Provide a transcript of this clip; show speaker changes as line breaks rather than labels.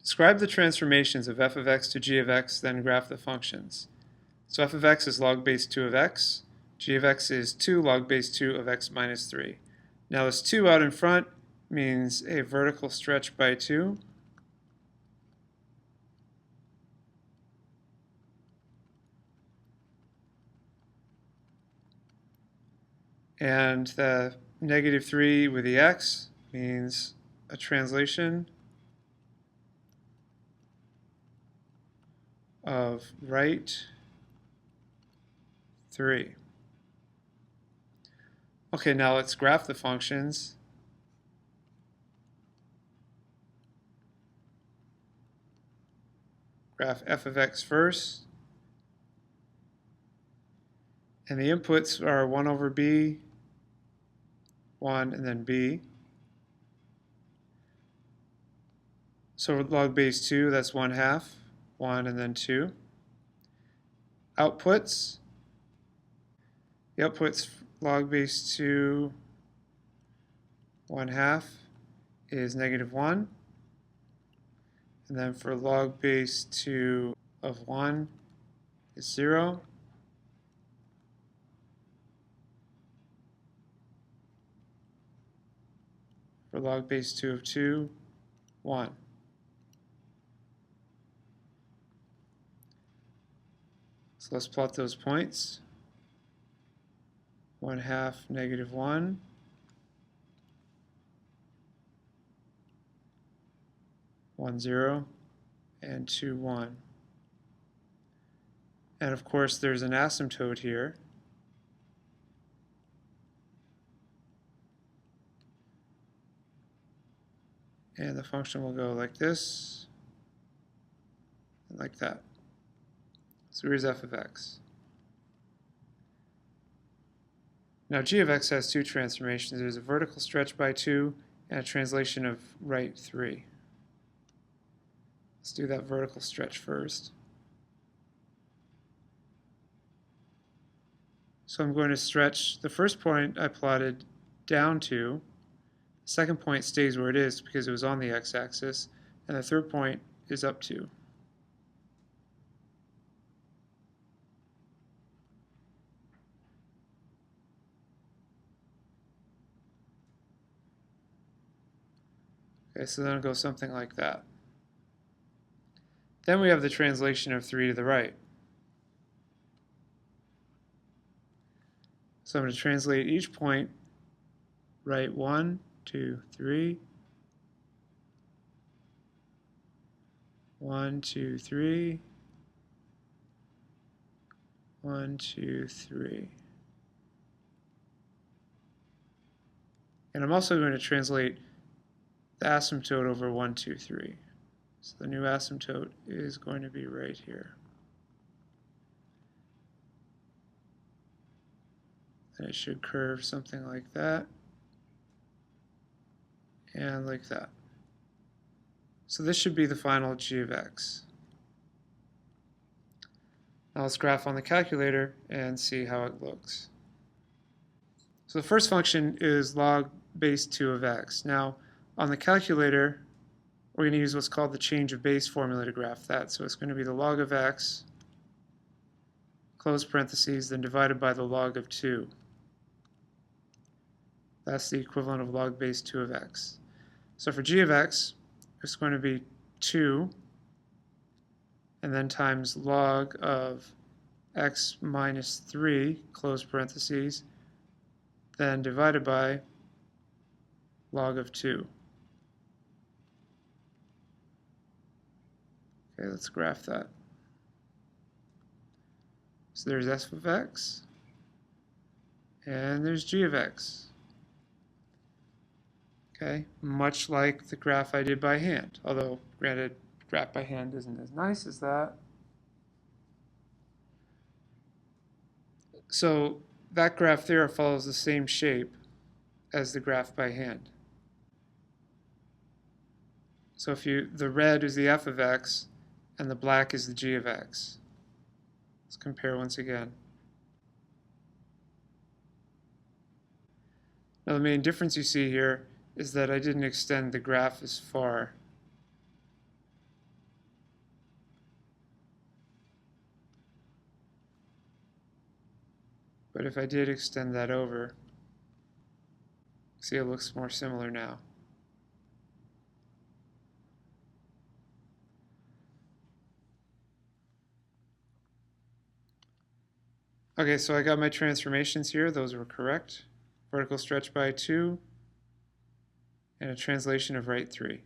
Describe the transformations of f of x to g of x, then graph the functions. So f of x is log base 2 of x. G of x is 2 log base 2 of x minus 3. Now this 2 out in front means a vertical stretch by 2. And the negative 3 with the x means a translation of right 3. Okay, now let's graph the functions. Graph f of x first. And the inputs are 1 over b, 1, and then b. So log base 2, that's 1/2, 1, and then 2. Outputs. The outputs log base 2, 1/2 is negative 1. And then for log base 2 of 1 is 0. For log base 2 of 2, 1. So let's plot those points. 1/2, negative 1. 1, 0, and 2, 1. And of course there's an asymptote here. And the function will go like this, and like that. So here's f of x. Now g of x has two transformations. There's a vertical stretch by 2 and a translation of right 3. Let's do that vertical stretch first. So I'm going to stretch the first point I plotted down to. The second point stays where it is because it was on the x-axis, and the third point is up to. Okay, so then it'll go something like that. Then we have the translation of 3 to the right. So I'm going to translate each point right 1, 2, 3. 1, 2, 3. 1, 2, 3. And I'm also going to translate the asymptote over 1, 2, 3. So the new asymptote is going to be right here. And it should curve something like that, and like that. So this should be the final g of x. Now let's graph on the calculator and see how it looks. So the first function is log base 2 of x. Now on the calculator, we're going to use what's called the change of base formula to graph that. So it's going to be the log of x, close parentheses, then divided by the log of 2. That's the equivalent of log base 2 of x. So for g of x, it's going to be 2, and then times log of x minus 3, close parentheses, then divided by log of 2. Okay, let's graph that. So there's f of x, and there's g of x. Okay, much like the graph I did by hand, although granted, graph by hand isn't as nice as that. So that graph there follows the same shape as the graph by hand. So if the red is the f of x and the black is the g of x. Let's compare once again. Now the main difference you see here is that I didn't extend the graph as far. But if I did extend that over, see, it looks more similar now. Okay, so I got my transformations here. Those were correct. Vertical stretch by 2 and a translation of right 3.